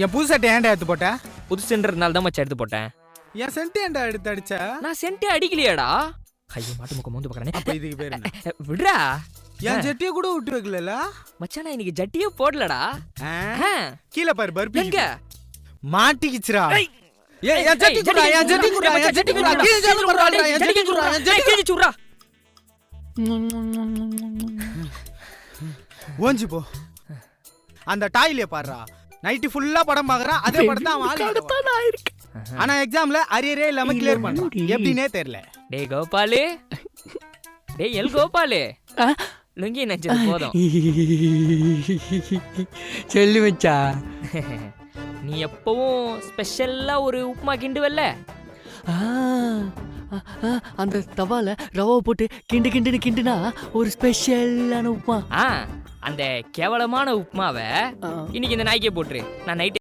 என் புது சட்டை ஏன்டா எடுத்து போட்ட? புதுசுன்றதுனால தான் மச்சான் எடுத்து போட்டேன். என் சென்ட் ஏன்டா எடுத்து அடிச்ச? நான் சென்ட்டே அடிக்கலையாடா. ஐயோ மாட்டு முகம் மோந்து பார்க்கறானே. அப்ப இதுக்கு பேர் என்ன? விடுடா. என் ஜட்டியை கூட விட்டு வைக்கலல. மச்சான் நான் இன்னைக்கு ஜட்டியே போடலடா. கீழ பாரு பர்பி. எங்க? மாட்டிக்கிச்சுடா. ஏய் என் ஜட்டி குடுடா, என் ஜட்டி குடுடா, என் ஜட்டி குடுடா. கீழ ஜட்டி குடுடா, என் ஜட்டி குடுடா, என் ஜட்டி கிழிச்சு சுடுடா. ஓஞ்சி போ. அந்த டாய்லிய பாருடா. நைட் ஃபுல்லா படம் பார்க்கறான். அதே படத்தை அவன் ஆளு இருக்கு. ஆனா எக்ஸாம்ல அரியரே இல்லாம கிளியர் பண்றான். எப்படினே தெரியல. டேய் கோபாலு. டேய் எல் கோபாலு. லுங்கி நச்சது போதும். சொல்லு மச்சா. நீ எப்பவும் ஸ்பெஷலா ஒரு உப்புமா கிண்டுவல்ல? அந்த தவால ரவை போட்டு கிண்டுனா ஒரு ஸ்பெஷலான உப்புமா. அந்த கேவலமான உப்புமாவை இன்னைக்கு இந்த நாய்க்கே போட்டுரு. நான் நைட்